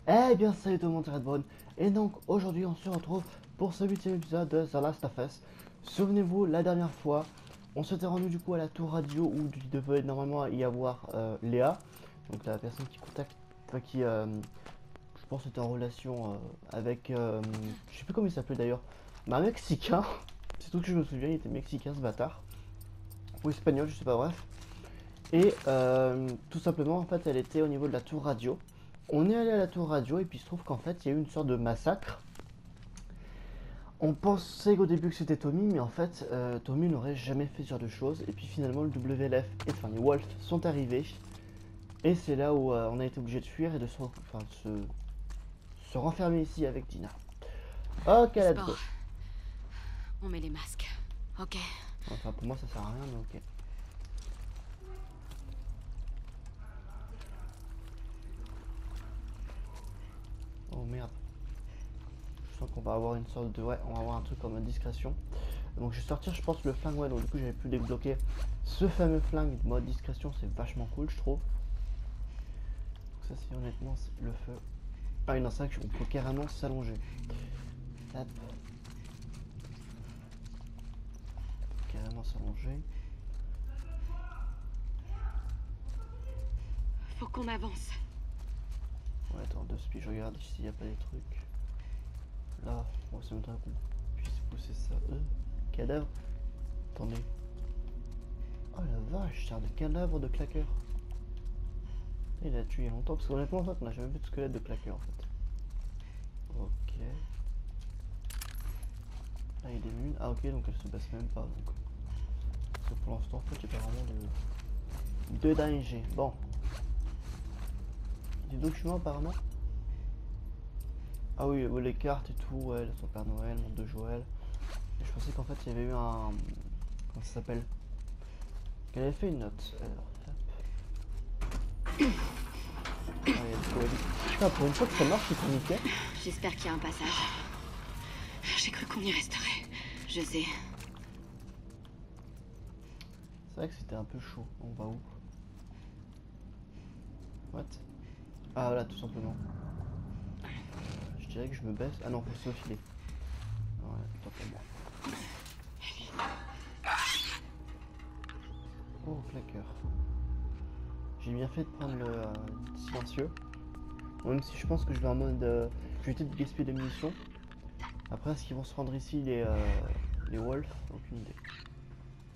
Eh bien salut tout le monde, c'est Redbone. Et donc aujourd'hui on se retrouve pour ce 8e épisode de The Last of Us. Souvenez-vous, la dernière fois, on s'était rendu du coup à la tour radio où il devait normalement y avoir Léa. Donc la personne qui contacte, enfin qui, je pense était en relation avec, je sais plus comment il s'appelait d'ailleurs, mais un Mexicain. C'est tout ce que je me souviens, il était mexicain ce bâtard. Ou espagnol, je sais pas, bref. Et tout simplement, en fait, elle était au niveau de la tour radio. On est allé à la tour radio et puis il se trouve qu'en fait, il y a eu une sorte de massacre. On pensait au début que c'était Tommy, mais en fait, Tommy n'aurait jamais fait ce genre de choses. Et puis finalement, le WLF, et enfin les Wolves sont arrivés. Et c'est là où on a été obligé de fuir et de se renfermer ici avec Dina. Ok, let's go. Sport. On met les masques. Ok. Enfin, pour moi, ça sert à rien, mais ok. Oh merde. Je sens qu'on va avoir une sorte de... Ouais, on va avoir un truc comme discrétion. Donc je vais sortir, je pense, le flingue. Ouais, donc du coup, j'avais pu débloquer ce fameux flingue de mode discrétion. C'est vachement cool, je trouve. Donc ça, c'est honnêtement le feu. Ah oui, non, c'est vrai qu'on peut carrément s'allonger. Hop. Carrément s'allonger. Faut qu'on avance. Ouais, attends, deux spies, je regarde s'il n'y a pas des trucs. Là, bon, ça m'étonnerait qu'on puisse pousser ça. Cadavre. Attendez. Oh la vache, c'est un cadavre de claqueur. Il a tué il y a longtemps, parce qu'honnêtement, en fait, on n'a jamais vu de squelette de claqueur en fait. Ok. Là, il y a des mines. Ah, ok, donc elle se baisse même pas. Donc. Parce que pour l'instant, en fait, il n'y a pas vraiment de danger. Bon. Des documents apparemment. Ah oui, les cartes et tout, ouais, son Père Noël, monde de Joël. Et je pensais qu'en fait, il y avait eu un. Comment ça s'appelle? Qu'elle avait fait une note. Alors, hop. Ah, il y a le Joël. Putain, pour une fois que ça marche, c'est nickel. J'espère qu'il y a un passage. J'ai cru qu'on y resterait. Je sais. C'est vrai que c'était un peu chaud. On va où? What? Ah, là, tout simplement. Je dirais que je me baisse. Ah non, faut se faufiler. Ouais, tant pour moi. Oh, claqueur. J'ai bien fait de prendre le silencieux. Même si je pense que je vais en mode. Je vais éviter de gaspiller des munitions. Après, est-ce qu'ils vont se rendre ici, les Wolves? Aucune idée.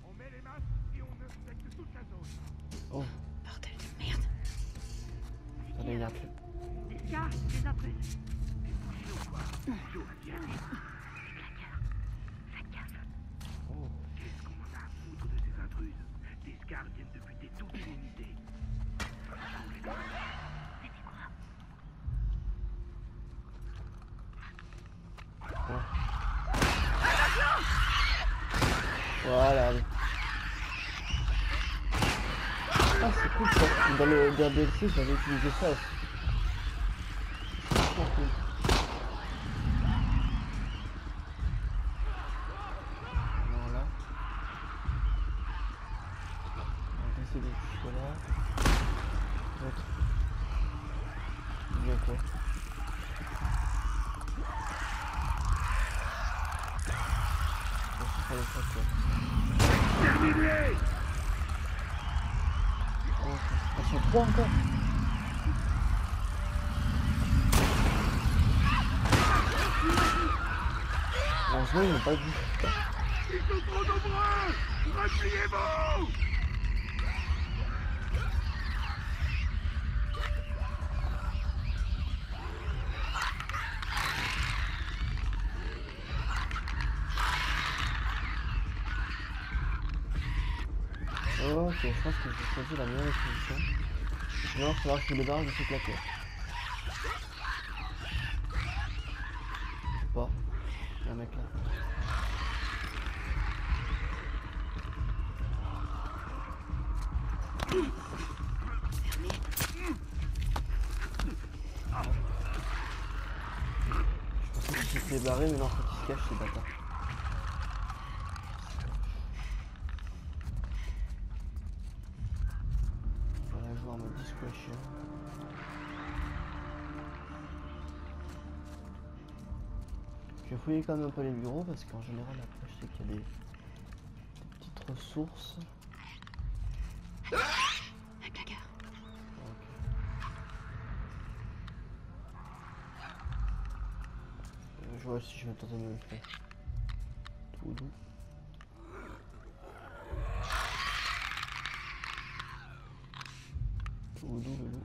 On met les masques et on inspecte toute la zone. Oh, Bordel de merde. putain, là, il y a un truc. Discard les intrus. Bonjour, viens. Faites gaffe. Oh, Qu'est-ce qu'on en a à foutre de ces intruses? Des scars viennent de buter toute une unité. On les connaît. Mais dis-moi. voilà. Allez. Ah, c'est cool ça. Dans le DLC, j'avais utilisé ça aussi. C'est vachement cool. Voilà. On va décider jusque là. L'autre. Bien quoi. Pour le faire quoi. Terminé. Oh, elles sont trois encore. Heureusement, ils n'ont pas vu. Ils sont trop nombreux. Repliez-vous. Ok, je pense que j'ai choisi la meilleure solution. Sinon, il va falloir que je me débarrasse de ces claqueurs. Je sais pas. Il y a un mec là. Je pensais qu'il s'était barré, mais non, en fait, il se cache, ces bâtards. On va la jouer en mode discretion. Je vais fouiller quand même un peu les bureaux parce qu'en général après je sais qu'il y a des petites ressources. Un claqueur. Ok. Je vois si je vais tenter de me le faire. Tout doux. Tout doux le loup.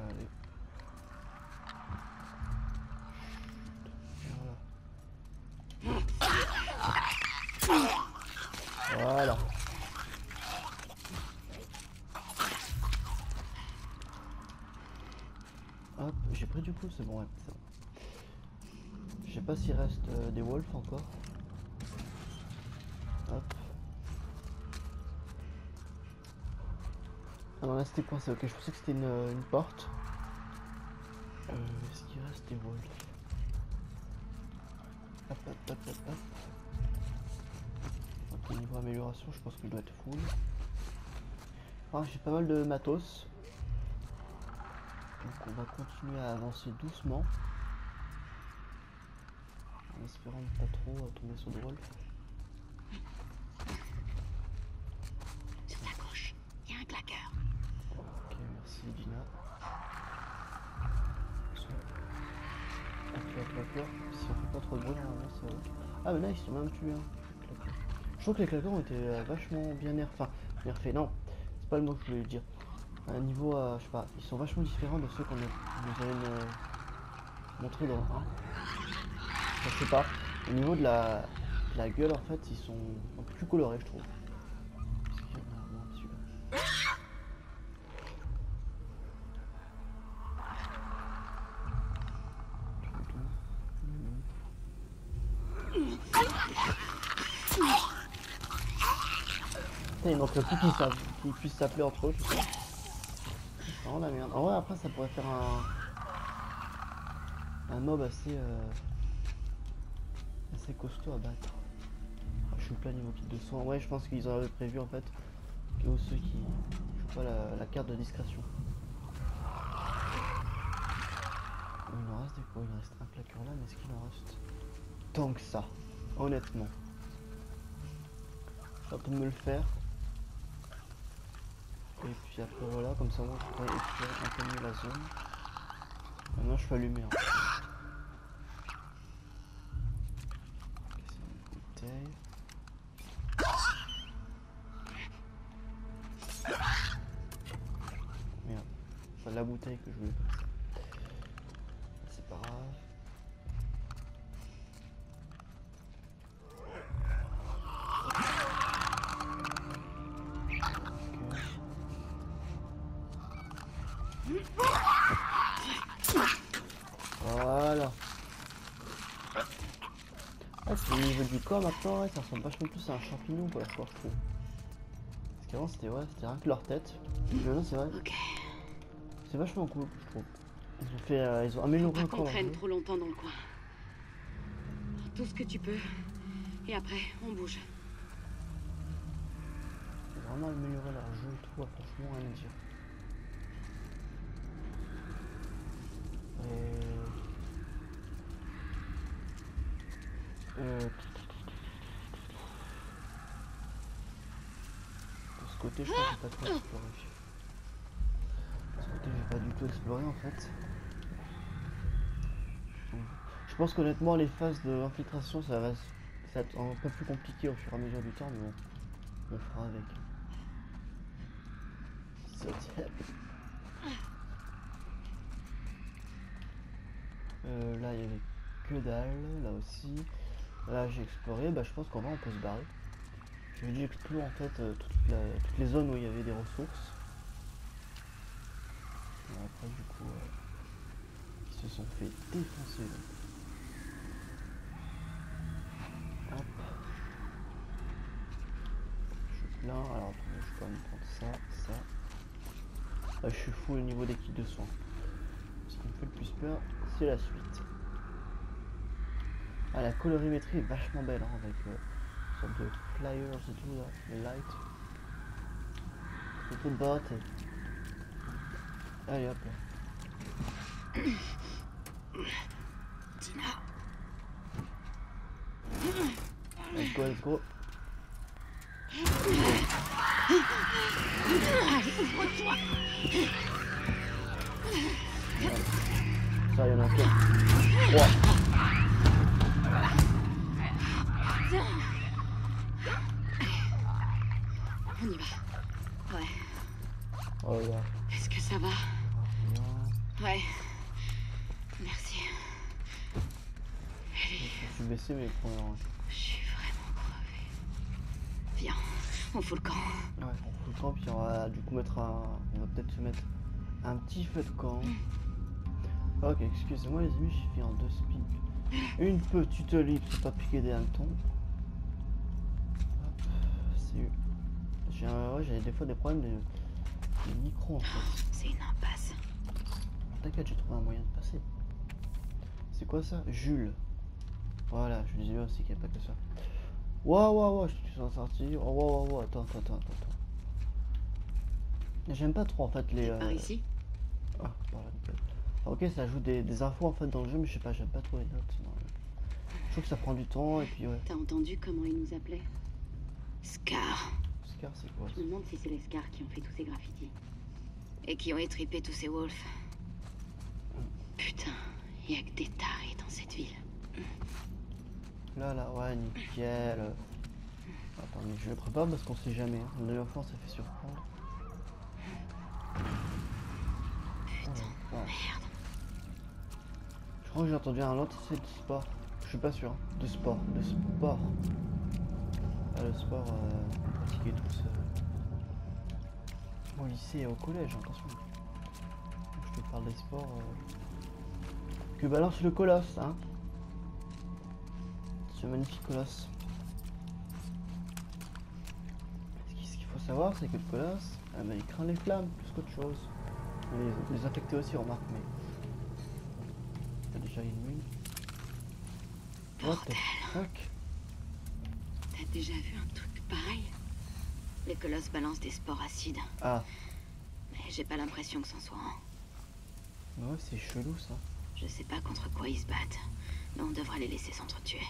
Allez. Voilà. Hop, j'ai pris du coup, c'est bon, ouais, c'est bon. Je sais pas s'il reste des wolves encore. Hop. Ah non, là c'était coincé, ok, je pensais que c'était une porte. Est-ce qu'il reste des wolves? Hop, hop, hop, hop, hop. Ok, niveau amélioration, je pense que je dois être full. Ah, j'ai pas mal de matos. Donc on va continuer à avancer doucement. En espérant ne pas trop tomber sur des wolves. Sur ta gauche, il y a un claqueur. Ok, merci Dina. Claqueur. Si on fait pas trop de bruit, normalement ça va. Ah, mais là ils sont même tués. Hein. Je trouve que les claqueurs ont été vachement bien nerfs. Enfin, nerfés, non, c'est pas le mot que je voulais dire. À un niveau, je sais pas, ils sont vachement différents de ceux qu'on nous avait montré dans le 1. Enfin, je sais pas, au niveau de la gueule, en fait, ils sont un peu plus colorés, je trouve. Il manque plus qu'ils puissent s'appeler entre eux, je sais pas. C'est vraiment la merde. En vrai, après, ça pourrait faire un mob assez costaud à battre. Je suis plein niveau kit de soin. Ouais, je pense qu'ils en avaient prévu en fait. Que ceux qui jouent pas la carte de discrétion. Il en reste des quoi? Il en reste un claqueur là, mais est-ce qu'il en reste tant que ça? Honnêtement. Je suis en train de me le faire. Et puis après voilà, comme ça moi je pourrais éclairer un peu mieux la zone. Maintenant je peux allumer. Hein. Ok, c'est une bouteille. Merde, c'est la bouteille que je voulais pas. C'est pas grave. Voilà. Ah, c'est au niveau du corps maintenant, ouais, ça ressemble vachement plus à un champignon quoi, je trouve. Parce qu'avant c'était rien que leur tête. Maintenant c'est vrai. Ok. C'est vachement cool, je trouve. Ils ont amélioré Faut pas encore qu'on leur traîne jeu. trop longtemps dans le coin. Tout ce que tu peux. Et après, on bouge. Ils ont vraiment amélioré leur jeu et tout, franchement rien à dire. De ce côté, je crois que j'ai pas trop exploré. De ce côté, j'ai pas du tout exploré en fait. Je pense qu'honnêtement, les phases d'infiltration, ça va être un peu plus compliqué au fur et à mesure du temps, mais bon, on fera avec. Là, il y avait que dalle, là aussi. Là, j'ai exploré, bah je pense qu'en vrai, on peut se barrer. Je vais j'explore en fait toutes les zones où il y avait des ressources. Et après, du coup, ils se sont fait défoncer. Donc. Hop. Je suis plein, alors attendez, je peux quand même prendre ça. Là, je suis fou au niveau des kits de soins. Ce qui me fait le plus peur, c'est la suite. Ah, la colorimétrie est vachement belle, hein, avec une sorte de flyers et tout là, les lights. C'est tout bot et... Allez hop là. Tina. Let's go, let's go. Allez, ouvre-toi. Ça, il y en a que 3. On y va. Ouais. Oh là. Est-ce que ça va? Rien. Ouais. Merci. Je me suis baissé mes premiers rangs. Je suis vraiment crevée. Viens, on fout le camp. Ouais, on fout le camp, puis on va du coup mettre un... On va peut-être se mettre un petit feu de camp. Ok, excusez-moi les amis, j'ai fait en 2 speed. Une petite ellipse pour pas piquer des hannetons. Hop, c'est... Ouais, j'ai des fois des problèmes de micro en fait. C'est une impasse. T'inquiète, j'ai trouvé un moyen de passer. C'est quoi ça? Jules. Voilà, je disais aussi qu'il n'y a pas que ça. Waouh, je suis en sortie. Oh, waouh, attends. J'aime pas trop en fait les... Par ici? Ah, voilà, nickel. Ah, ok, ça ajoute des infos en fait dans le jeu, mais je sais pas, j'aime pas trop les notes. Non. Je trouve que ça prend du temps et puis ouais. T'as entendu comment ils nous appelaient? Scar. Scar, c'est quoi Je ça? me demande si c'est les Scars qui ont fait tous ces graffitis. Et qui ont étripé tous ces wolves. Putain, y a que des tarés dans cette ville. Là, ouais, nickel. Attends, mais je le prépare parce qu'on sait jamais. Hein. La dernière fois, on s'est fait surprendre. Putain, Ouais. merde. Je crois que j'ai entendu un autre, c'est de sport. Je suis pas sûr. Hein. De sport. Ah, le sport, on pratiquait tous au lycée et au collège, attention. Je te parle des sports. Que balance le colosse, hein. Ce magnifique colosse. Ce qu'il faut savoir, c'est que le colosse, il craint les flammes plus qu'autre chose. Les infectés aussi, remarque, mais... Il y a déjà une nuit. What the fuck? T'as déjà vu un truc pareil? Les colosses balancent des spores acides. Ah, Mais j'ai pas l'impression que c'en soit un. ouais, c'est chelou ça. Je sais pas contre quoi ils se battent, mais on devrait les laisser s'entretuer.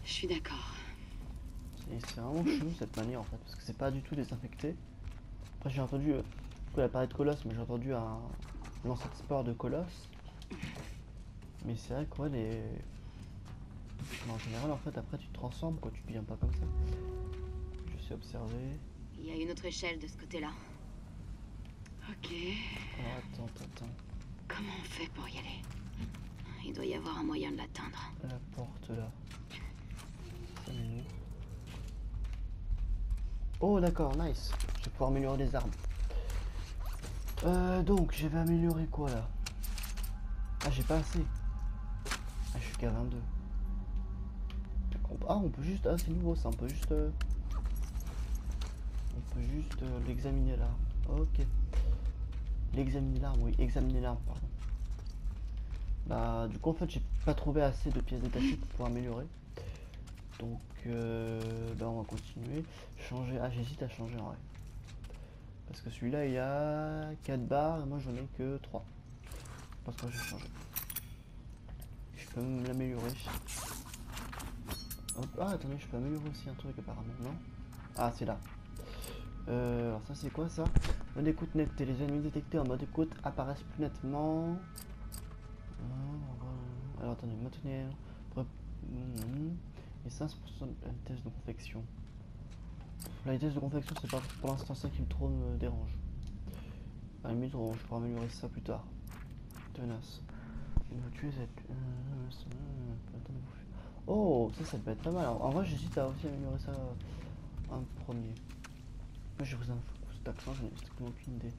Je suis d'accord. C'est vraiment chelou cette manière en fait, parce que c'est pas du tout désinfecté. Après j'ai entendu, elle parlait de colosse, mais j'ai entendu un lancer de sport de colosse. Mais c'est vrai que ouais, en général en fait après tu te transformes quoi, tu deviens pas comme ça. Je suis observé. Il y a une autre échelle de ce côté-là. Ok. Oh, attends. Comment on fait pour y aller? Il doit y avoir un moyen de l'atteindre. La porte là. Ça met où? Oh d'accord, nice. Je vais pouvoir améliorer les armes. Donc je vais améliorer quoi là? Ah j'ai pas assez. Ah je suis qu'à 22. Ah on peut juste... Ah c'est nouveau ça, on peut juste l'examiner là. Ok. L'examiner l'arme, oui, examiner l'arme, pardon. Bah du coup en fait j'ai pas trouvé assez de pièces détachées pour pouvoir améliorer. Donc bah on va continuer. Changer. Ah j'hésite à changer en vrai. Parce que celui-là il y a 4 barres et moi j'en ai que 3. Parce que je vais changer. Je peux même l'améliorer. Ah attendez, je peux améliorer aussi un truc apparemment, non? Ah c'est là. Alors ça c'est quoi ça? Mode écoute netteté, les ennemis détectés en mode écoute apparaissent plus nettement. Alors attendez, maintenir et 15% de la vitesse de confection. La vitesse de confection c'est pas pour l'instant ça qui trop me dérange. À la limite je pourrais améliorer ça plus tard. Tenace. Vous tuez cette... Oh ça peut être pas mal. En vrai j'hésite à aussi améliorer ça en premier. Moi je vous info cet accent, j'en ai strictement aucune idée.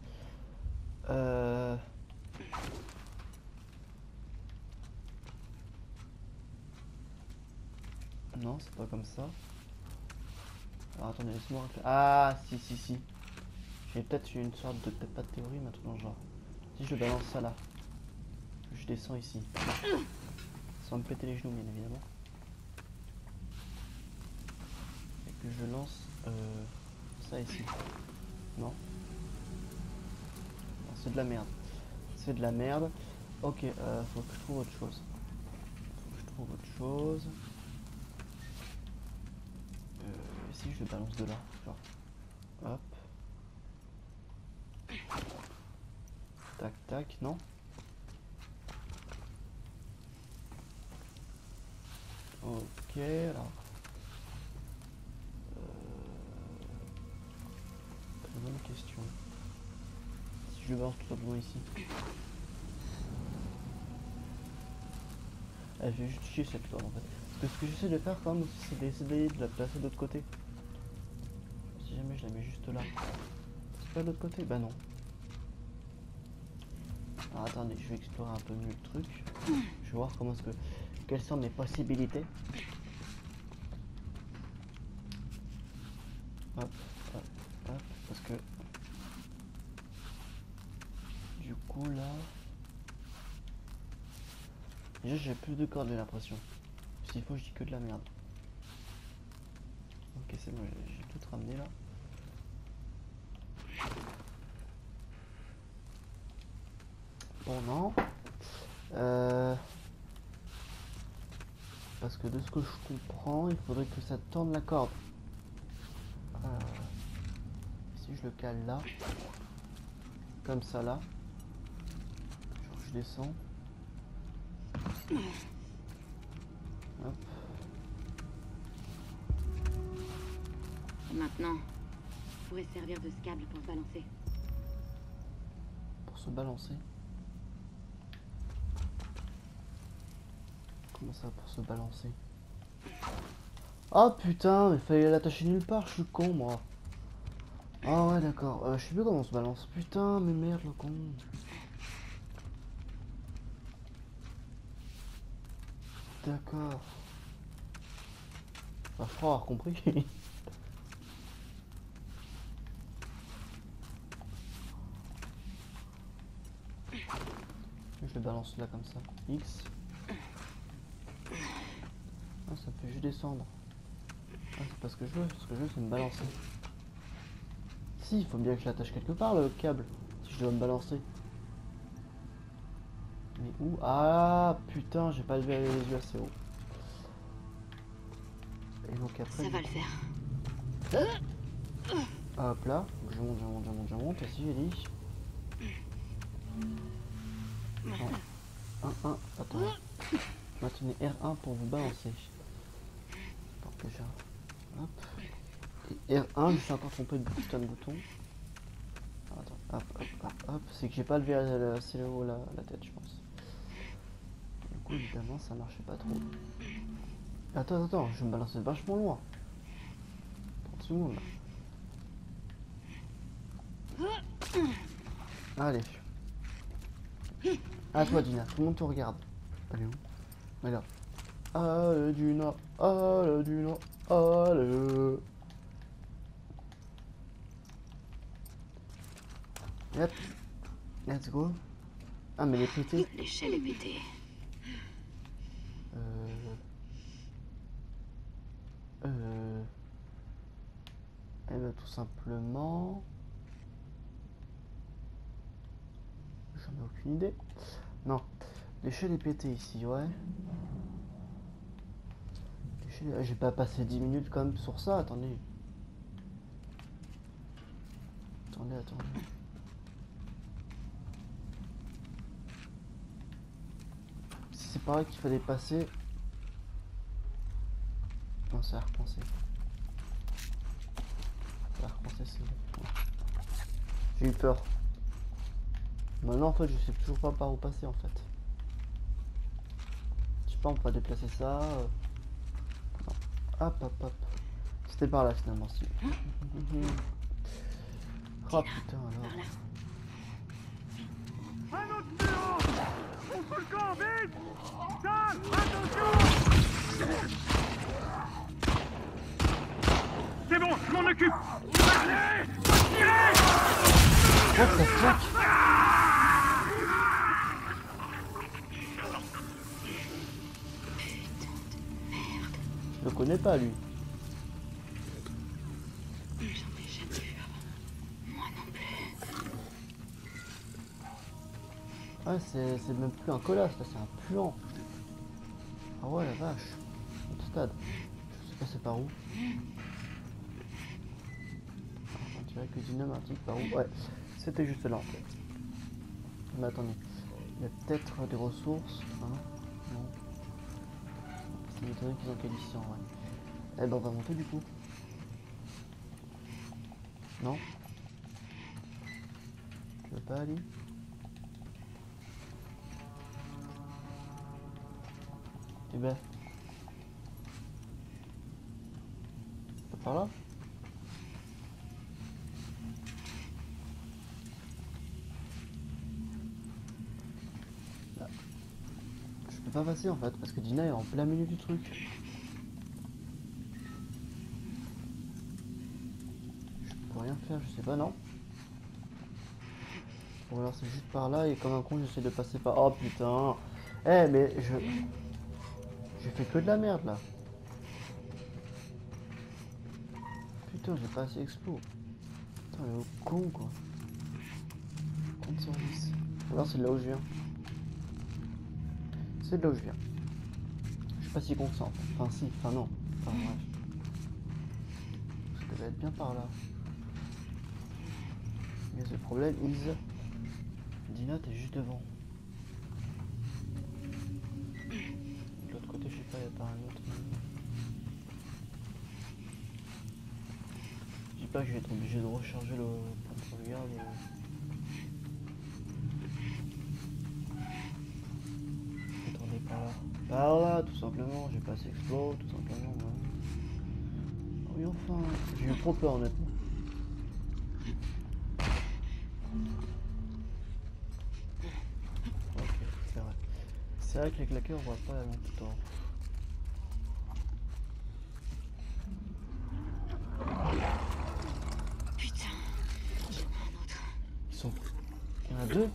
Non, c'est pas comme ça. Alors attendez, laisse-moi réfléchir. Ah, si. J'ai peut-être une sorte de, peut-être pas de théorie, mais un truc dans le genre. Si je balance ça là, je descends ici. Sans me péter les genoux, bien évidemment. Et que je lance ça ici. Non, c'est de la merde. C'est de la merde. Ok, faut que je trouve autre chose. Faut que je trouve autre chose. Si je le balance de là, genre. Hop. Tac, tac, non. Ok, alors. Une bonne question. Si je le balance tout simplement ici. Je vais juste chier cette corde en fait. Parce que ce que j'essaie de faire quand même aussi, c'est d'essayer de la placer de l'autre côté. Si jamais je la mets juste là. C'est pas de l'autre côté? Bah non. Alors attendez, je vais explorer un peu mieux le truc. Je vais voir comment est-ce que... Quelles sont mes possibilités. Hop, hop, hop. Parce que... Du coup là... Déjà j'ai plus de cordes, j'ai l'impression. S'il faut je dis que de la merde. Ok c'est bon, j'ai tout ramené là. Bon non. Parce que de ce que je comprends, il faudrait que ça tourne la corde. Si je le cale là, comme ça là, genre je descends. Hop. Maintenant, on pourrait se servir de ce câble pour se balancer. Pour se balancer. Comment ça pour se balancer? Oh putain, il fallait l'attacher nulle part, je suis con moi. Ah ouais d'accord, je sais plus comment on se balance. Putain mais merde le con. D'accord. Bah, je crois avoir compris. Je le balance là comme ça. X. Ah, ça peut juste descendre. Ah, c'est pas ce que je veux. Ce que je veux, c'est me balancer. Si, il faut bien que je l'attache quelque part le câble. Si je dois me balancer. Mais où? Ah putain, j'ai pas levé les yeux assez haut. Et donc après. Ça va le faire. Hop là. Je monte, je monte, je monte, je monte. Ici, j'ai dit. Non. 1, attends. Maintenez R1 pour vous balancer. Donc déjà. Hop. Et R1, je suis encore trompé de putain de bouton. Attends, hop, hop, hop, hop. C'est que j'ai pas levé assez haut la tête, je pense. Du coup, évidemment, ça marchait pas trop. Attends, je me balançais vachement loin. 30 secondes là. Allez. À toi, Dina, tout le monde te regarde. Elle est où? Elle est là. Allez, Dina, allez, Dina, allez. Yep. Let's go. Ah, mais les pétés. L'échelle est pétée. Eh ben, tout simplement. J'en ai aucune idée. Non. L'échelle est pétée ici, ouais. J'ai pas passé 10 minutes quand même sur ça, attendez. Attendez. Si c'est pareil qu'il fallait passer. Non, ça a repensé. C'est bon. J'ai eu peur. Maintenant en fait je sais toujours pas par où passer en fait. Je sais pas, on peut déplacer ça. Non. Hop. C'était par là finalement si. Oh putain alors. Un autre mur! On fout le camp, vite! Sam, attention! C'est bon, je m'en occupe! Allez! Tirez! Oh ça claque. Je le connais pas lui. J'en ai jamais vu avant. Moi non plus. Ah, c'est même plus un colasse, là, c'est un puant. Ah ouais, la vache. Autre stade. Je sais pas c'est par où. Ah, on dirait que Dina m'a dit par où. Ouais, c'était juste là en fait. Mais attendez, il y a peut-être des ressources. Hein, non. C'est m'étonnerait qu'ils ont qu'à ici en vrai. Eh ben on va monter du coup. Non? Tu veux pas aller? Eh ben. Pas par là? Là. Je peux pas passer en fait parce que Dina est en plein milieu du truc. Je peux rien faire, je sais pas, non? Bon alors c'est juste par là et comme un con j'essaie de passer par... Oh putain! Eh mais je... J'ai fait que de la merde là. Putain j'ai pas assez expo. Putain mais au con quoi. Compte service. Alors c'est de là où je viens. C'est de là où je viens. Je sais pas si compte ça en fait. Enfin si, enfin non. Enfin bref. Ça devait être bien par là. Mais le problème is... Dina t'es juste devant. De l'autre côté je sais pas, il y a pas un autre. Je dis pas que je vais être obligé de recharger le point de sauvegarde. Attendez par là. Par là tout simplement, j'ai passé Explore tout simplement. Ouais. Oui enfin, j'ai eu trop peur honnêtement. Ok, c'est vrai. C'est vrai que les claqueurs on voit pas la longtemps. Putain, il y en a un autre. Ils sont... Il y en a deux.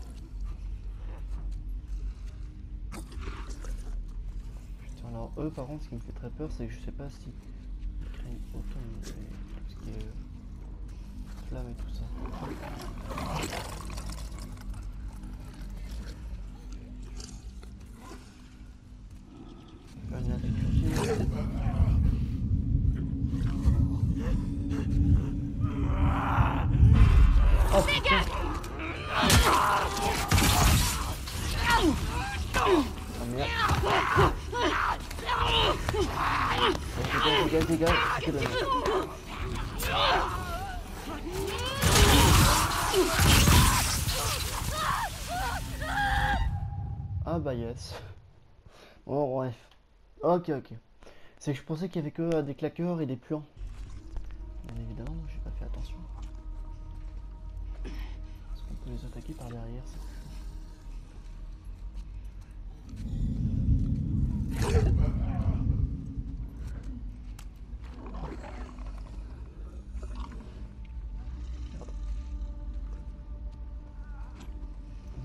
Putain alors eux par contre ce qui me fait très peur c'est que je sais pas si ils craignent autant tout ce qui est flamme et tout ça. Pas une attaque continue. Oh putain. Ah merde. Dégage. C'est de la merde. Ah bah yes. Bon bref. Ok. C'est que je pensais qu'il y avait que des claqueurs et des puants. Bien évidemment, j'ai pas fait attention. Est-ce qu'on peut les attaquer par derrière ça?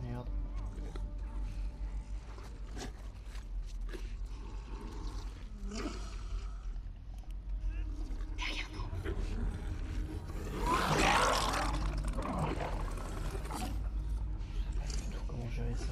Merde. Derrière nous. Comment gérer ça?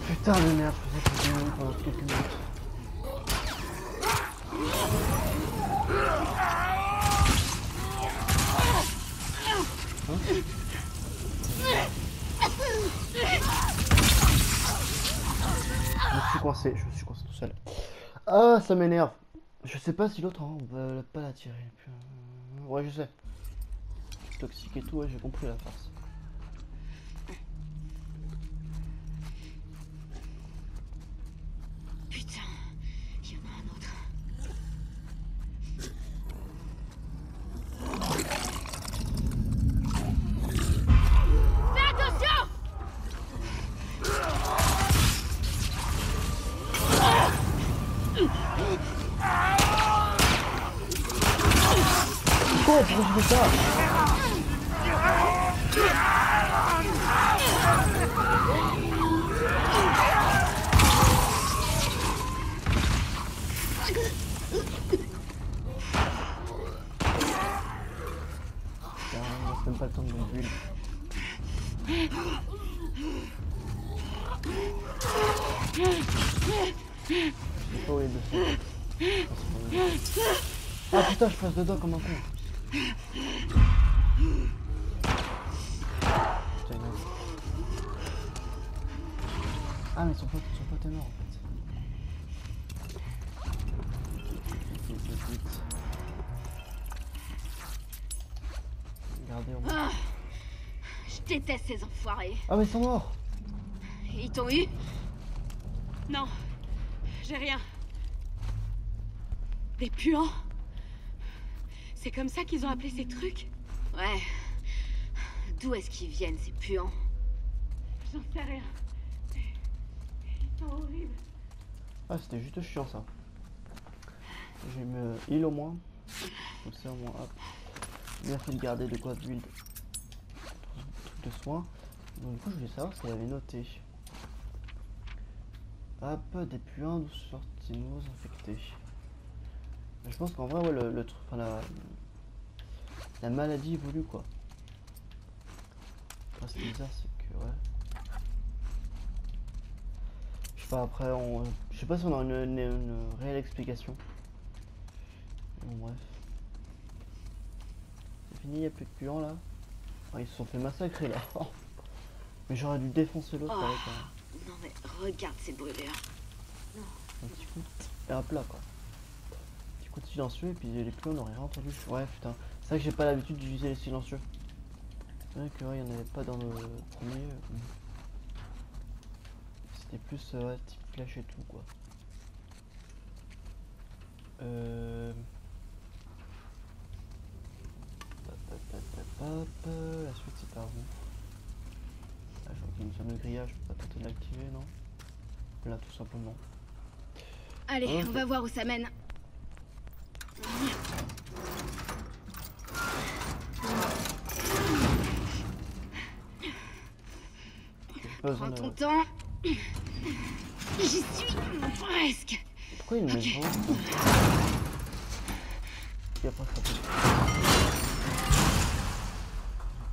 Putain de merde, je faisais que j'ai eu pendant quelques minutes. Je me suis coincé tout seul. Ah, ça m'énerve. Je sais pas si l'autre, hein, on va pas la tirer. Ouais, je sais. Toxique et tout, ouais, j'ai compris la farce. Putain, il y en a un autre. Fais attention! Pourquoi tu fais ça? Putain, on laisse même pas le temps de bulle. Je sais pas où il est dessus. Ah putain, je passe dedans comme un con. Putain, non. Ah mais son pote est mort en fait. Vite. Regardez au moins. Ah, je déteste ces enfoirés. Ah mais ils sont morts. Ils t'ont eu? Non, j'ai rien. Des puants? C'est comme ça qu'ils ont appelé ces trucs? Ouais. D'où est-ce qu'ils viennent, ces puants? J'en sais rien. Ils sont horribles. Ah c'était juste chiant ça. J'ai mis heal au moins. Comme ça au moins hop. Bien fait de garder de quoi de build. Truc de soins. Donc du coup je voulais savoir ce qu'elle avait noté. Hop, des puants d'où sortimos infectés. Je pense qu'en vrai ouais, le truc, enfin, la maladie évolue quoi. Enfin, c'est bizarre, c'est que ouais. Je sais pas après je sais pas si on a une réelle explication. Bon bref. C'est fini, y a plus de puants là. Ah, ils se sont fait massacrer là. Mais j'aurais dû défoncer l'autre avec Non mais regarde ces brûlures. un petit coup. Et hop là quoi. Petit coup de silencieux et puis les puants n'auraient rien entendu. Ouais putain. C'est vrai que j'ai pas l'habitude d'utiliser les silencieux. C'est vrai que ouais, il n'y en avait pas dans le premier. C'était plus ouais, type flash et tout quoi. La suite c'est par où? Ah, je vois qu'il y a une zone de grillage, je peux pas tenter de l'activer non? Là tout simplement. Allez, Ok. on va voir où ça mène. Pas besoin Prends de... ton temps. J'y suis presque. Pourquoi il me met devant? Et après ça peut...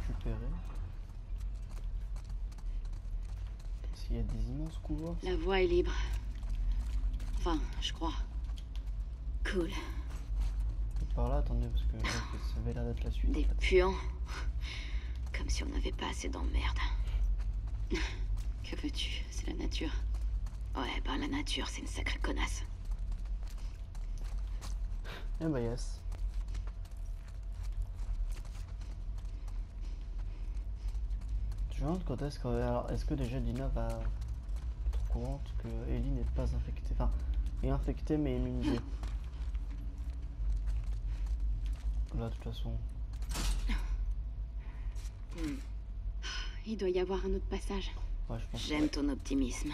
récupérer. Est-ce qu'il y a des immenses couloirs? La voie est libre. Enfin, je crois. Cool. Et par là, attendez, parce que là, ça avait l'air d'être la suite. Des En fait. puants. Comme si on n'avait pas assez d'emmerde. Que veux-tu? C'est la nature. Ouais, bah la nature, c'est une sacrée connasse. Eh bah yes. Je me demande quand est-ce que... Alors, est-ce que déjà Dina va être au courant que Ellie n'est pas infectée? Enfin, est infectée mais immunisée. Là, de toute façon... Il doit y avoir un autre passage. Ouais, je pense. J'aime ton optimisme.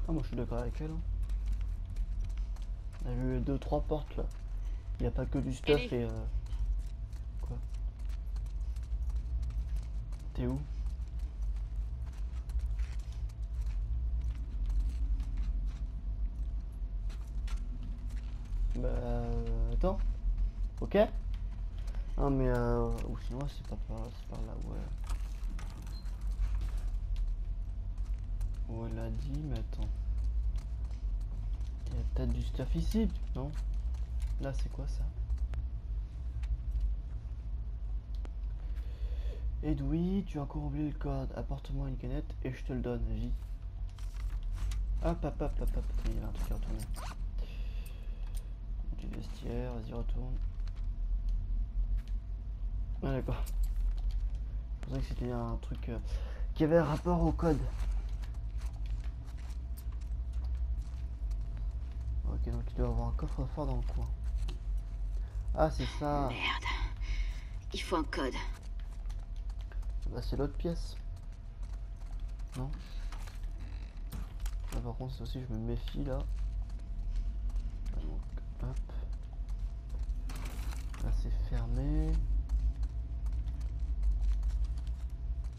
Ah, moi je suis d'accord avec elle. Hein. On a vu 2-3 portes là. Il n'y a pas que du stuff Ellie. et quoi? T'es où? Bah attends. Ok. Ah mais ou sinon c'est pas c'est par là ouais. Oh elle a dit mais attends. Il y a peut-être du stuff ici, non? Là c'est quoi ça? Edoui, tu as encore oublié le code. Apporte-moi une canette et je te le donne, vie. Hop hop hop hop hop. Il y a un truc à retourner. J'ai du vestiaire, vas-y retourne. Ah d'accord. Je pensais que c'était un truc qui avait rapport au code. Ok, donc il doit y avoir un coffre-fort dans le coin. Ah c'est ça. Merde. Il faut un code. Bah c'est l'autre pièce. Non. Là, par contre c'est aussi je me méfie là. Donc hop. Là c'est fermé.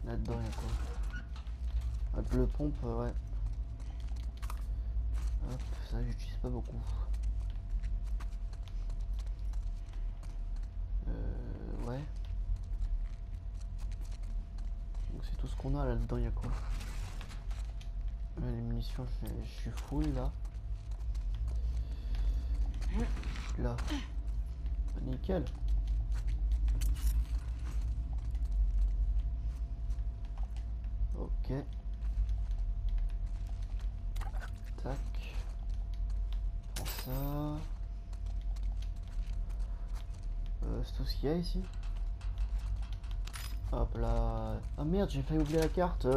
Là-dedans il y a quoi? Hop, le pompe ouais. Hop, ça j'utilise pas beaucoup. Ouais. Donc c'est tout ce qu'on a là-dedans, il y a quoi? Les munitions, je suis full là. Là. Nickel. Ok. Tac. Prends ça. C'est tout ce qu'il y a ici. Hop là. Ah merde, j'ai failli oublier la carte.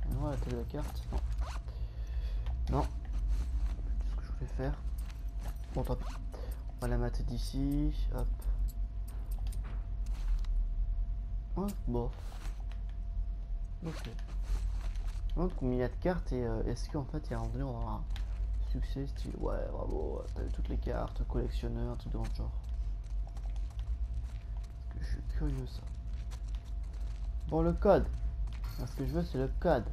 Voilà, t'as la carte. Non. Non. C'est ce que je voulais faire. Bon, tant pis. On va la mater d'ici. Hop. Ouais, bon. Ok. Donc, combien il y a de cartes et est-ce qu'en fait, il y a un moment donné, on aura un succès style ouais, bravo, t'as eu toutes les cartes, collectionneur, un truc de ce genre. Parce que je suis curieux ça. Bon, le code. Ce que je veux, c'est le code.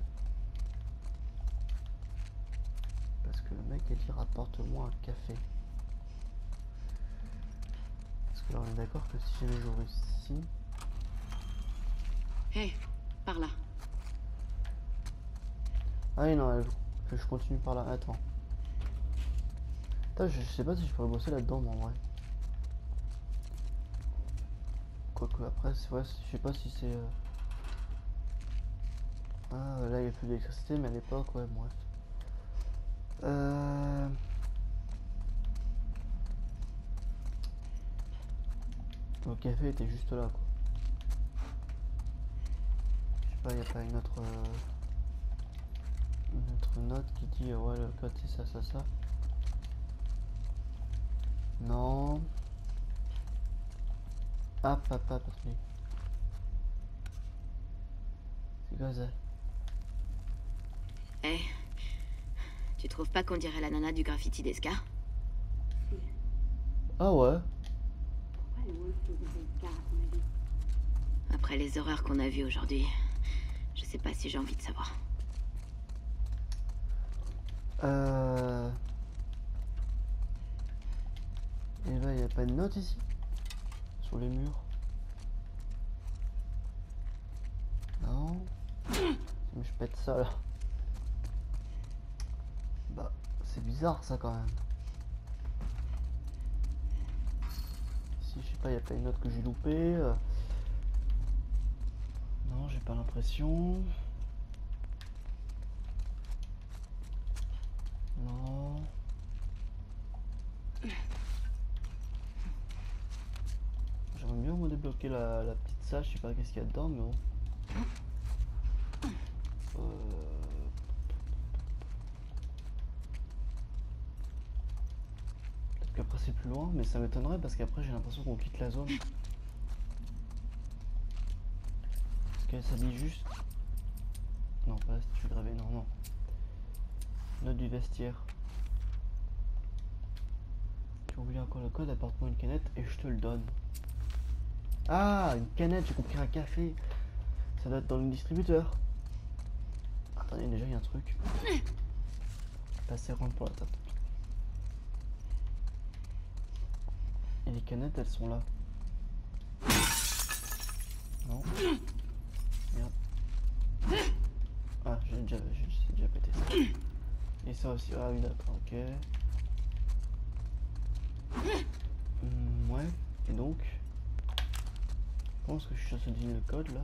Parce que le mec, il dit rapporte-moi un café. Parce que là, on est d'accord que si jamais j'ouvre ici. Hé, par là. Ah oui, non, je continue par là. Attends. Putain, je sais pas si je pourrais bosser là-dedans, moi, en vrai. Quoique, après, c'est vrai, je sais pas si c'est. Ah, là, il n'y a plus d'électricité, mais à l'époque, ouais, bref. Le café était juste là, quoi. Je sais pas, il n'y a pas une autre note qui dit ouais, le code c'est ça, ça, ça. Non. Hop, hop, hop, attendez. C'est quoi ça? Hé, tu trouves pas qu'on dirait la nana du graffiti d'Esca? Ah ouais. Après les horreurs qu'on a vues aujourd'hui, je sais pas si j'ai envie de savoir. Et là, il n'y a pas de note ici? Sur les murs? Non. Mais je pète ça là. Bah, c'est bizarre ça quand même. Si, je sais pas, il n'y a pas une note que j'ai loupée. Non, j'ai pas l'impression. Non. J'aimerais bien me débloquer la petite salle, je sais pas qu'est-ce qu'il y a dedans, mais bon. Peut-être qu'après c'est plus loin, mais ça m'étonnerait parce qu'après j'ai l'impression qu'on quitte la zone. Parce que ça dit juste. Non, pas si tu gravais, non, non. Note du vestiaire. Tu oublies encore le code, apporte-moi une canette et je te le donne. Ah, une canette, j'ai compris un café. Ça doit être dans le distributeur. Attendez, déjà il y a un truc. Passer rond pour la table. Et les canettes, elles sont là. Non. Merde. Ah, j'ai déjà pété ça. Et ça aussi. Ah oui, d'accord, ok. Ouais. Et donc, je pense que je suis censé deviner le code là.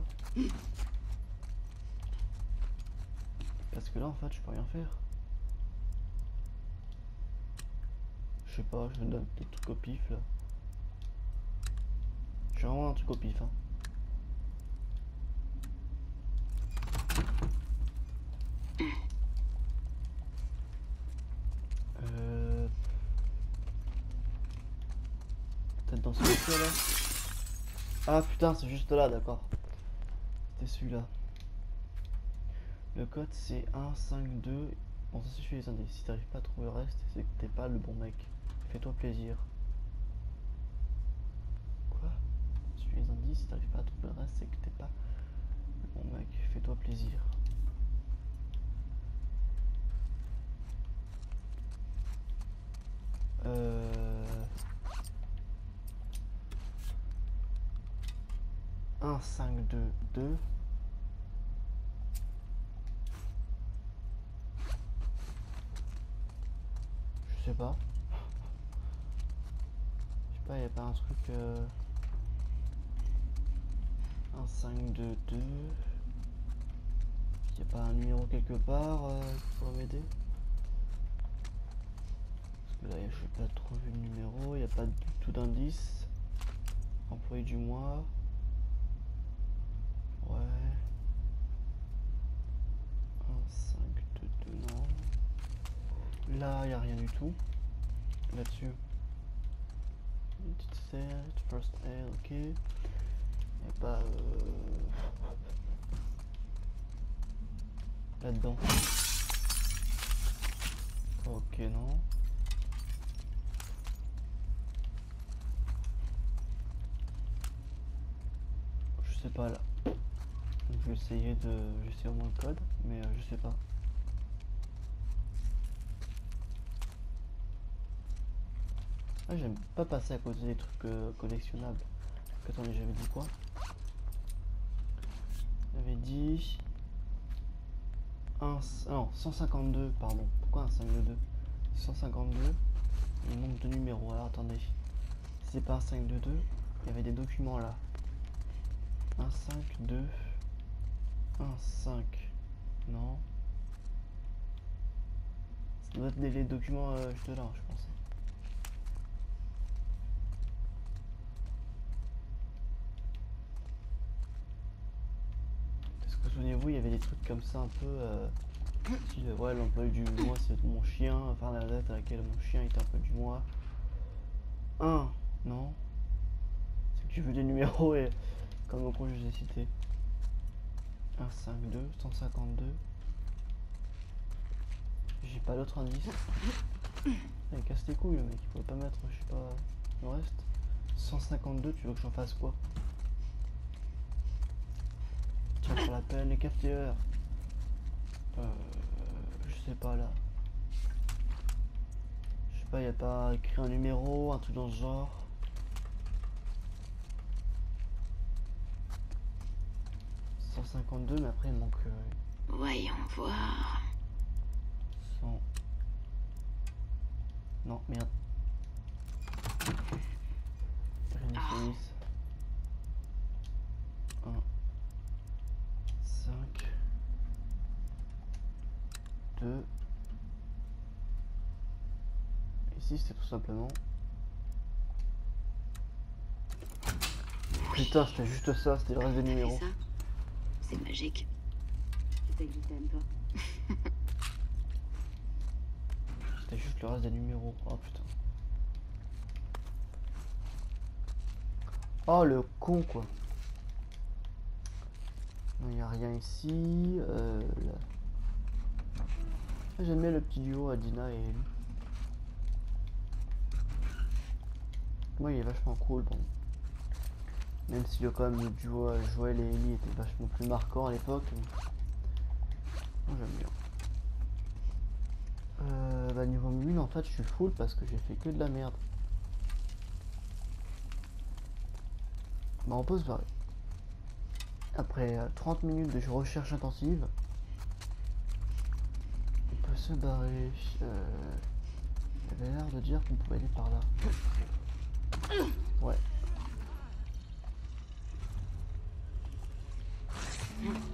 Parce que là, en fait, je peux rien faire. Je sais pas, je donne des trucs au pif là. J'ai vraiment un truc au pif hein. Peut-être dans ce là. Ah putain, c'est juste là, d'accord. C'était celui-là. Le code c'est 152. Bon, ça suffit les indices. Si t'arrives pas à trouver le reste, c'est que t'es pas le bon mec. Fais-toi plaisir. Quoi? Suis les indices, si t'arrives pas à trouver le reste, c'est que t'es pas le bon mec. Fais-toi plaisir. Euh... 1, 5, 2, 2. Je sais pas. Je sais pas, y a pas un truc... 1, 5, 2, 2. Y a pas un numéro quelque part qui pourrait m'aider? Parce que là, je n'ai pas trouvé le numéro, il n'y a pas du tout d'indice. Employé du mois. Ouais. 1, 5, 2, 2, non. Là, il n'y a rien du tout. Là-dessus. Petite set, first aid, ok. Il n'y a pas... Là-dedans. Ok, non. Je sais pas là. Donc, je vais essayer de... J'essaie au moins le code, mais je sais pas. Ah, j'aime pas passer à côté des trucs collectionnables. Attendez, j'avais dit quoi? J'avais dit... non, 152, pardon. Pourquoi un 522? 152. Il manque de numéros. Alors attendez. Si c'est pas un 522, il y avait des documents là. 1, 5, 2. 1, 5. Non. Ça doit être des documents juste là, je pense. Parce que souvenez-vous, il y avait des trucs comme ça un peu. Style, ouais, l'employé du mois c'est mon chien. Enfin, la date à laquelle mon chien était employé du mois. 1. Non. C'est que tu veux des numéros et. Comme au je les ai cités. 1, 5, 2, 152. J'ai pas d'autre indice. Il casse les couilles le mec, il pourrait pas mettre, je sais pas, le reste. 152, tu veux que j'en fasse quoi? Tiens, pour la peine, les cafetières. Je sais pas là. Je sais pas, y a pas écrit un numéro, un truc dans ce genre. « 152, mais après il manque... Voyons voir. 100... Non, merde. Réinitialise. 1, 5, 2. Ici c'était tout simplement... Putain, c'était juste ça, c'était le reste des numéros. C'est magique. Je sais que je t'aime, toi. C'était juste le reste des numéros. Oh putain. Oh le con quoi. Il n'y a rien ici. J'aime bien le petit duo Adina et Ellie. Moi il est vachement cool. Bon. Même si quand même le duo Joël et Ellie était vachement plus marquant à l'époque. Moi j'aime bien. Bah niveau mule en fait je suis full parce que j'ai fait que de la merde. Bah on peut se barrer. Après 30 minutes de recherche intensive, on peut se barrer. Il avait l'air de dire qu'on pouvait aller par là. Ouais. Merde.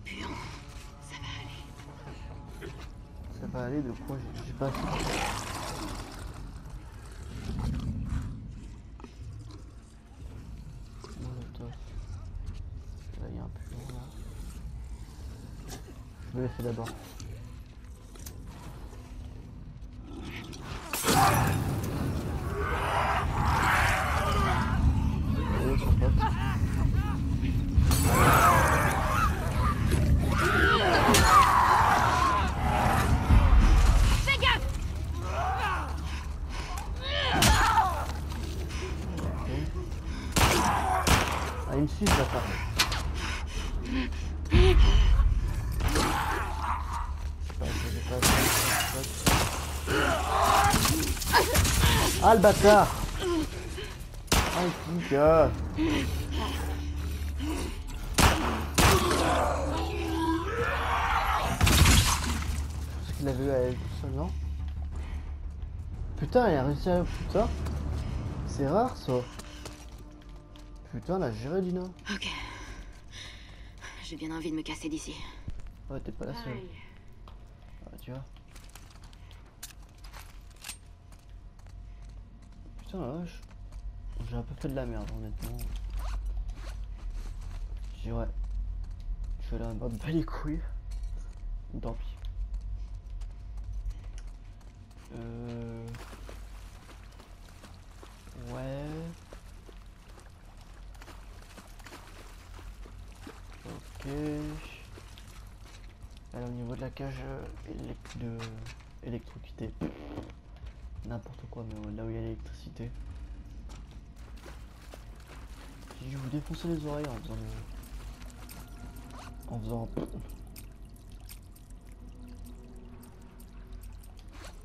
Puant. Ça va aller. pas aller de quoi j'ai pas assez. Molotov. Là il y a un puant là. Je me l'ai fait d'abord. Et son pote. Fais gaffe! Ah, il me suit, ça part. Ah, le bâtard! Ah, il pique. Parce qu'il avait eu à elle tout seul, non? Putain, il a réussi à... Putain! C'est rare, ça. Putain, la géré, Dina. Ok. J'ai bien envie de me casser d'ici. Ouais, t'es pas la seule. Ah, tu vois. Putain, la vache. J'ai un peu fait de la merde, honnêtement. J'ai ouais. Je vais aller me battre les couilles. Tant pis. Ouais. Ok. Alors au niveau de la cage électrocuté. N'importe quoi, mais là où il y a l'électricité. Je vais vous défoncer les oreilles en faisant le... En faisant...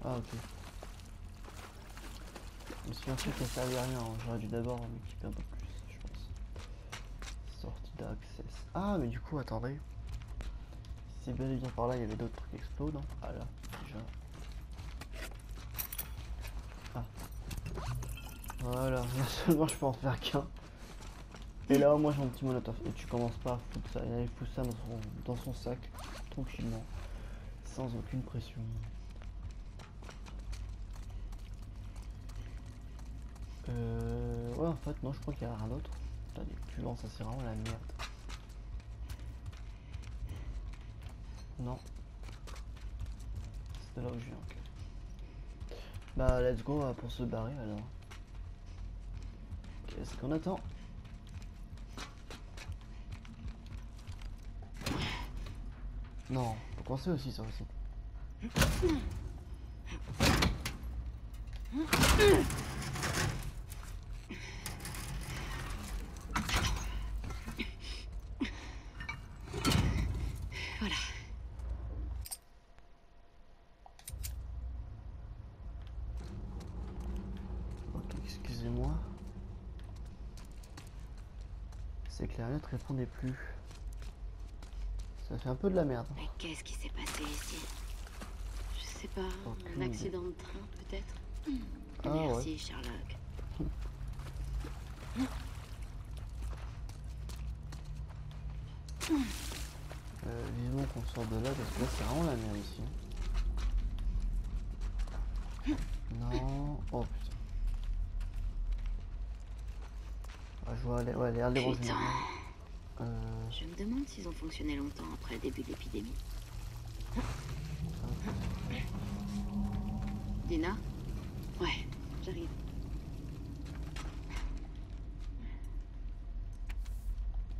Ah ok. Mais c'est un truc qui a servi à rien, hein. J'aurais dû d'abord m'équiper un peu plus, je pense. Sortie d'access. Ah mais du coup, attendez. Si c'est bel et bien par là, il y avait d'autres trucs qui explosent, non? Ah là, déjà. Ah. Voilà, seulement je peux en faire qu'un. Et là, moi j'ai mon petit molotov. Et tu commences pas à foutre ça. Il fout ça dans son sac, tranquillement, sans aucune pression. Ouais, en fait, non, je crois qu'il y a rien d'autre. Putain, des puants, ça c'est vraiment la merde. Non. C'est de là où je viens, ok. Bah, let's go pour se barrer alors. Qu'est-ce qu'on attend? Non, faut penser aussi ça aussi. Voilà. Ok, excusez-moi. C'est que la lettre répondait plus. Ça fait un peu de la merde. Mais qu'est-ce qui s'est passé ici? Je sais pas. Aucune Un accident de train, peut-être? Ah Merci, ouais. Sherlock. Vivement qu'on sorte de là parce que là c'est vraiment la merde ici. Non. Oh putain. Ah, je vois ouais, l'air des Putain. Je me demande s'ils ont fonctionné longtemps après le début de l'épidémie. Dina? Ouais, j'arrive.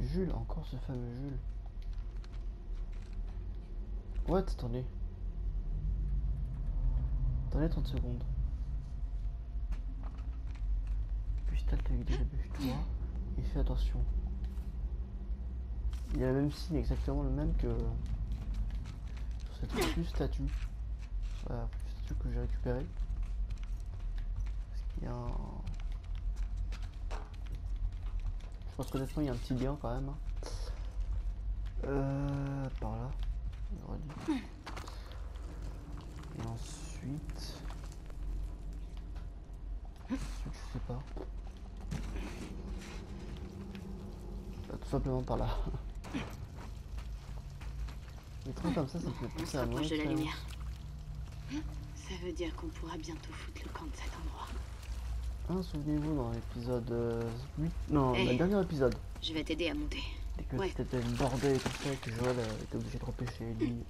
Jules, encore ce fameux Jules. What? Attendez. Attendez 30 secondes. Puis t'as avec des bûche-toi et fais attention. Il y a le même signe, exactement le même que sur cette plus statue. Voilà, plus statue que j'ai récupéré. Parce qu'il y a un... Je pense qu'honnêtement il y a un petit lien quand même. Hein. Par là. J'aurais dit. Et ensuite... je sais pas. Tout simplement par là. Les trains comme ça me fait penser à moi. De la lumière. Ça veut dire qu'on pourra bientôt foutre le camp de cet endroit. Hein, souvenez-vous dans l'épisode 8, non, Hey. le dernier épisode, Je vais t'aider à monter. dès que Ouais. c'était le bordel et tout ça, et que Joël était obligé de repêcher Ellie.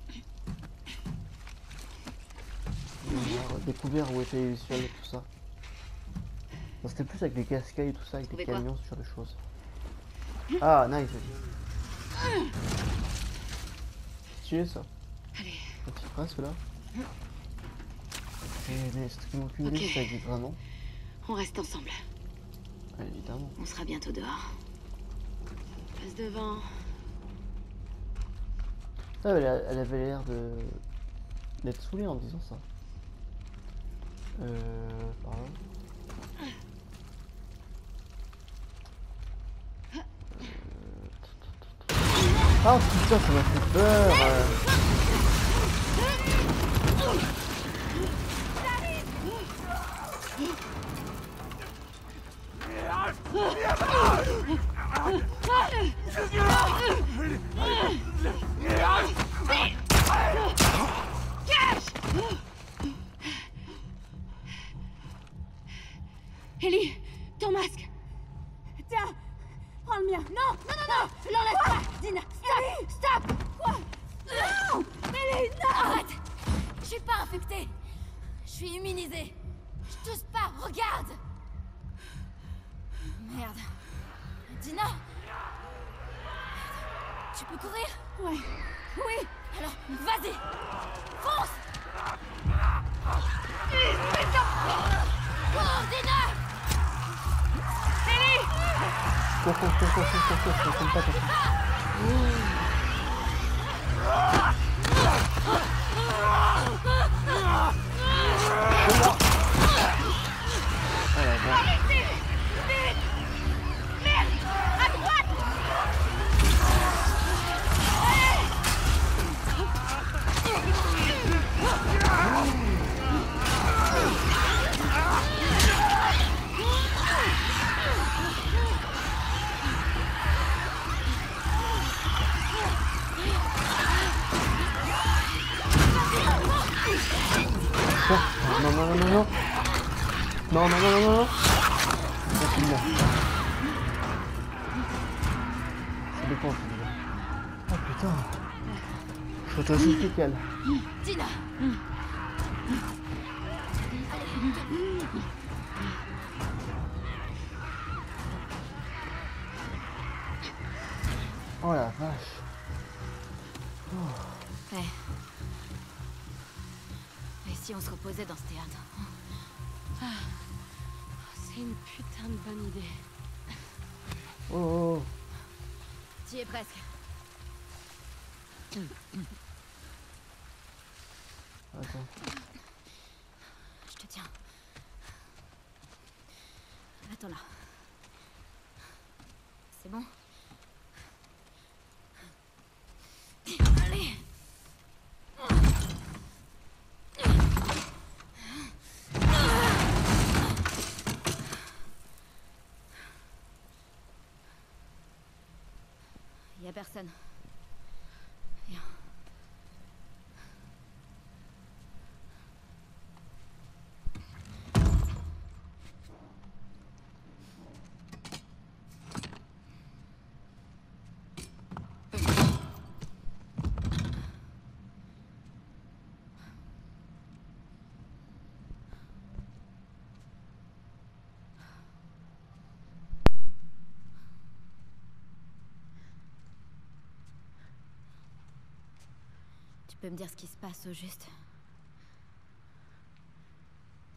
On a découvert où étaient les lucioles et tout ça. Non, c'était plus avec des cascades et tout ça, avec des Trouvez quoi? camions, ce genre de choses. Ah, nice. Stylé ça. Allez. Un petit frasque là. Et mais strictement aucune idée si ça existe vraiment. On reste ensemble. Ouais, évidemment. On sera bientôt dehors. Passe devant. Ah, elle avait l'air d'être saoulée en disant ça. Par là. Ah putain, ça m'a fait peur. Ellie, ton masque. Tiens, prends le mien. Non, non, non, non, l'enlève pas. Dina, stop, stop. Quoi? Non, Ellie, non. Arrête. Je suis pas infectée. Je suis immunisée. Je tousse pas, regarde. Merde. Dina. Tu peux courir? Ouais. Oui. Alors, vas-y. Fonce. Cours, Dina. Cours, pas, Ah la vache. Non, non, non, non, non. Non, non, non, non, non, non. Ça, c'est bien. Ça dépend, celui-là. Oh putain. Je suis aussi vite qu'elle. Dina. Oh la vache. Ouais. Et si on se reposait dans ce théâtre? C'est une putain de bonne idée. Oh, oh, oh. Tu y es presque. Attends. Je te tiens. Attends là. C'est bon? Allez. Y a personne. Viens. Tu peux me dire ce qui se passe au juste?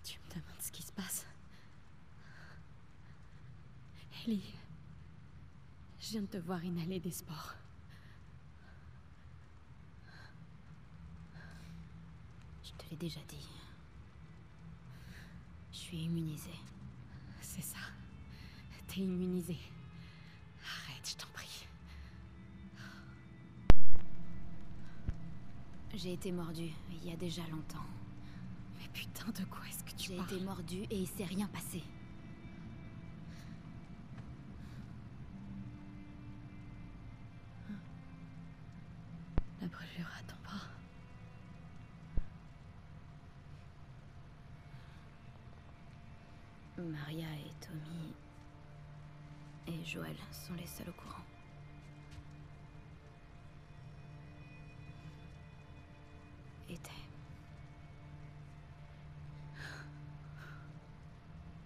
Tu me demandes ce qui se passe? Ellie, je viens de te voir inhaler des spores. Je te l'ai déjà dit. Je suis immunisée. C'est ça. T'es immunisée. Arrête, je t'en prie. J'ai été mordue il y a déjà longtemps. Mais putain, de quoi est-ce que tu J'ai parles? été mordue et il s'est rien passé. La brûlure à ton bras. Maria et Tommy et Joël sont les seuls au courant. Étaient.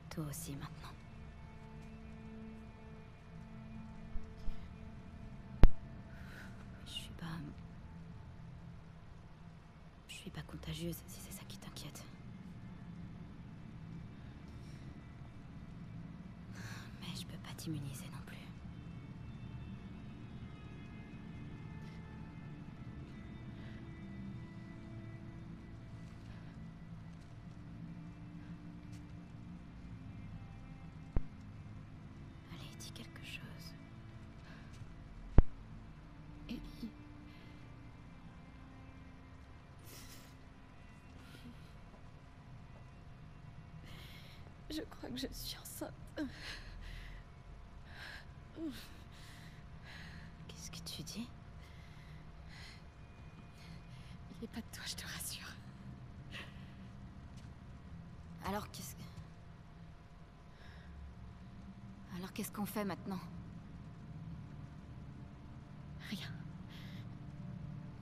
Toi aussi maintenant. Je suis pas contagieuse, si c'est ça qui t'inquiète. Mais je peux pas t'immuniser non plus. Allez, dis quelque chose. Ellie. Je crois que je suis enceinte. Qu'est-ce que tu dis? Il est pas de toi, je te rassure. Alors qu'est-ce qu'on fait maintenant? Rien.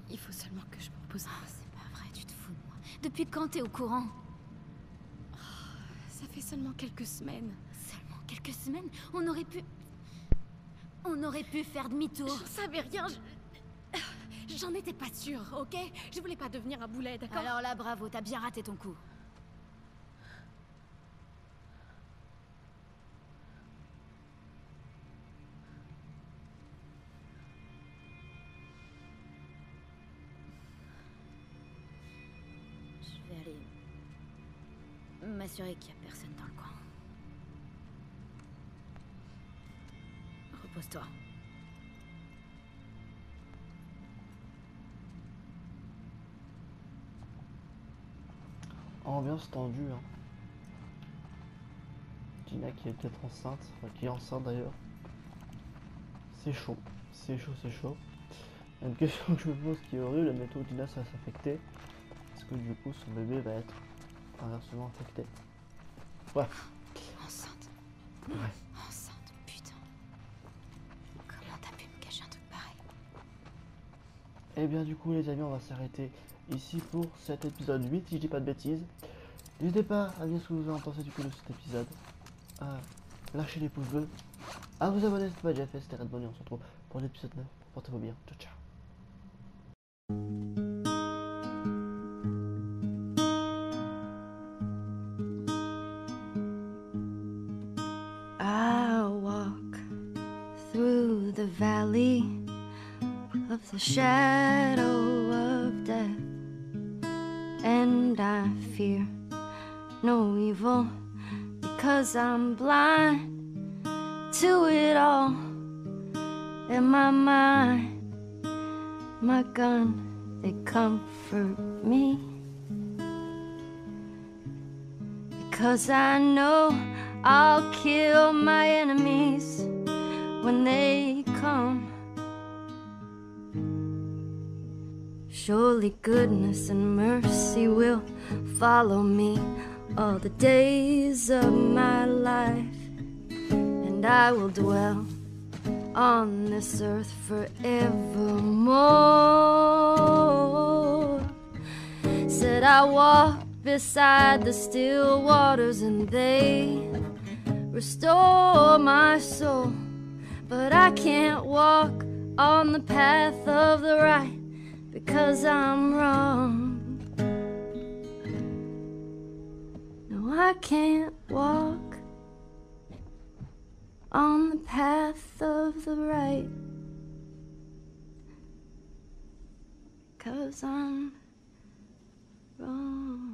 Il faut seulement que je me repose un peu. C'est pas vrai, tu te fous de moi. Depuis quand t'es au courant? Ça fait seulement quelques semaines. Seulement quelques semaines? On aurait pu faire demi-tour. J'en savais rien. J'en étais pas sûre, ok? Je voulais pas devenir un boulet, d'accord? Alors là, bravo, t'as bien raté ton coup. Je vais aller m'assurer qu'il y a personne dans le coin. Repose-toi. Ambiance tendue, hein. Dina qui est peut-être enceinte, enfin qui est enceinte d'ailleurs. C'est chaud, c'est chaud, c'est chaud. Il y a une question que je me pose qui est horrible, admettons que Dina ça va s'affecter. Est-ce que du coup son bébé va être inversement infecté? Ouais. Enceinte. Ouais. Enceinte, putain. Comment t'as pu me cacher un truc pareil? Et bien du coup les amis, on va s'arrêter ici pour cet épisode 8 si je dis pas de bêtises. N'hésitez pas à dire ce que vous en pensez du coup de cet épisode. À lâcher les pouces bleus. À vous abonner si ce n'est pas déjà fait. C'était Red Bonnie, on se retrouve pour l'épisode 9. Portez-vous bien. Ciao ciao. I walk through the valley of the shadow of death, and I fear no evil because I'm blind to it all. In my mind, my gun, they comfort me, because I know I'll kill my enemies when they come. Surely goodness and mercy will follow me all the days of my life, and I will dwell on this earth forevermore. Said I walk beside the still waters and they restore my soul, but I can't walk on the path of the right because I'm wrong. No, I can't walk on the path of the right, 'cause I'm wrong.